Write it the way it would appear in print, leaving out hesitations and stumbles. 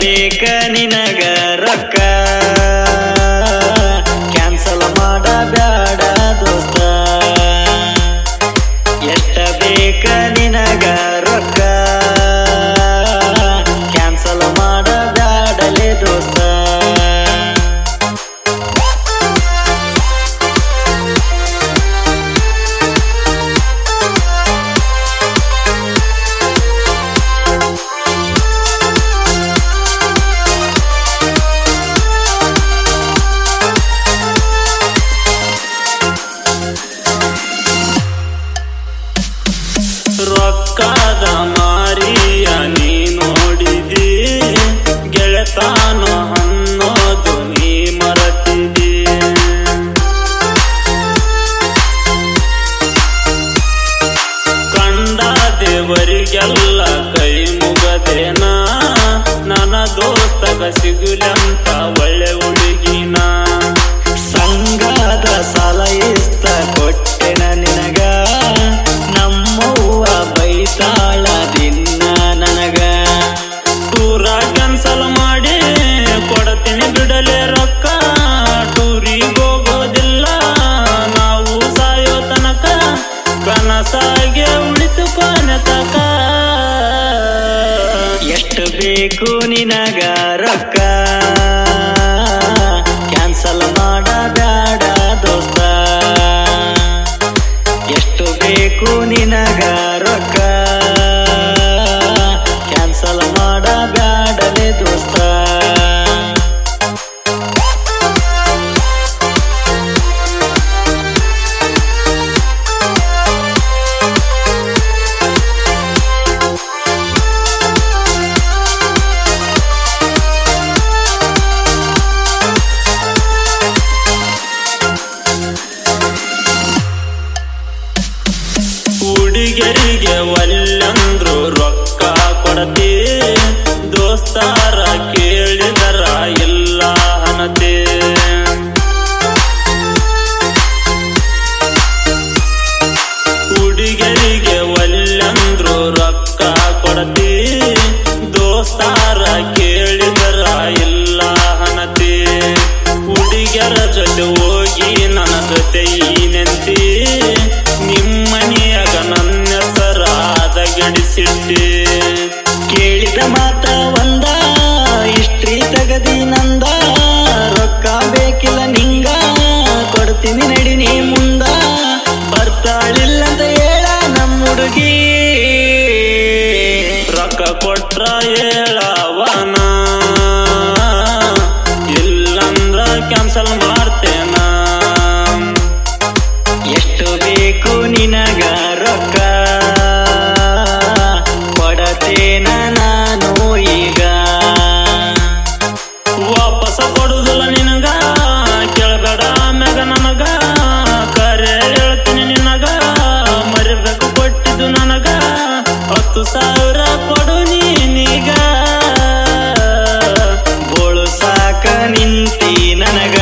ಬೇಕ ನಿನಗ ರೊಕ್ಕ ಕ್ಯಾನ್ಸಲ್ ಮಾಡಬ್ಯಾಡ ದೋಸ್ತ ಎಷ್ಟ ಬೇಕ ನಿನಗ ರೊಕ್ಕ ಕ್ಯಾನ್ಸಲ್ ಮಾಡಬ್ಯಾಡಲೆ ದೋಸ್ತ ರೊಕ್ಕದ ಮಾರಿಯ ನೀ ನೋಡಿದಿ ಗೆಳೆತಾನು ಅನ್ನೋದು ನೀ ಮರತಿದಿ ಕಂಡ ದೇವರಿಗೆಲ್ಲ ಕೈ ಮುಗದೇನ ನನ್ನ ದೋಸ್ತಗ ಸಿಗುಲಂತ ಒಳ್ಳೆ ಹುಡುಗಿನ ಸಂಘದ ಸಾಲ ಇಸ್ತ ಕೊಟ್ಟೆನ ನಿನಗ ನಮ್ಮವ್ವ ಬೈತಾಳ ದಿನ ನನಗ ಟೂರ ಕ್ಯಾನ್ಸಲ್ ಮಾಡಿ ಕೊಡತೀನಿ ಬಿಡಲೆ ರೊಕ್ಕ ಟೂರಿಗೆ ಹೋಗೋದಿಲ್ಲ ನಾವು ಸಾಯೋ ತನಕ ಕನಸಾಗೆ ಉಳಿತು ಕೊನೆ ತಕ ಎಷ್ಟು ಬೇಕು ನಿನಗ ರೊಕ್ಕ ಕ್ಯಾನ್ಸಲ್ ಮಾಡಬ್ಯಾಡ ದೋಸ್ತ ಎಷ್ಟು ಬೇಕು ನಿನಗ ರೊಕ್ಕ ಕ್ಯಾನ್ಸಲ್ ಮಾಡಬ್ಯಾಡಲೆ ದೋಸ್ತ ಹುಡುಗರಿಗೆ ಒಲ್ಲಂದ್ರು ರೊಕ್ಕ ಕೊಡತಿ ದೋಸ್ತಾರ ಕೇಳಿದರ ಇಲ್ಲ ಹನತೆ ಹುಡುಗರಿಗೆ ಒಲ್ಲಂದ್ರು ರೊಕ್ಕ ಕೊಡತಿ ದೋಸ್ತಾರ ಕೇಳಿದರ ಇಲ್ಲ ಹನತೆ ಹುಡುಗರ ಜೊತೆ ಹೋಗಿ ನನ್ನ ಜೊತೆ ಈನೆಂತಿ ನಿಮ್ಮನಿಯಾಗ ನನ್ನ ಹೆಸರಾದ ಗಡಿಸಿಟ್ಟಿ ಕೇಳಿದ ಮಾತ ಒಂದ ಇಷ್ಟ್ರಿ ತಗದಿ ನಂದ ರೊಕ್ಕ ಬೇಕಿಲ್ಲ ನಿಂಗ ಕೊಡ್ತೀನಿ ನಡಿ ನೀ ಮುಂದ ಬರ್ತಾಳಿಲ್ಲಂತ ಹೇಳ ನಮ್ಮ ಹುಡುಗಿ ರೊಕ್ಕ ಕೊಟ್ರ ಹೇಳವನ ಇಲ್ಲಂದ್ರ ಕ್ಯಾನ್ಸಲ್ ಮಾಡ್ತೇನ ಎಷ್ಟು ಬೇಕು ನಿನಗ ರೊಕ್ಕ ಕೊಡತೇನ ನಾನು ಈಗ ವಾಪಸ ಕೊಡುದಿಲ್ಲ ನಿನಗ ಕೇಳಬೇಡ ಮ್ಯಾಗ ನನಗ ಕರೆ ಹೇಳ್ತೀನಿ ನಿನಗ ಮರಿಬೇಕು ಕೊಟ್ಟಿದ್ದು ನನಗ 10,000 ಕೊಡು ನೀನೀಗ ಬೋಳು ಸಾಕ ನಿಂತಿ ನನಗ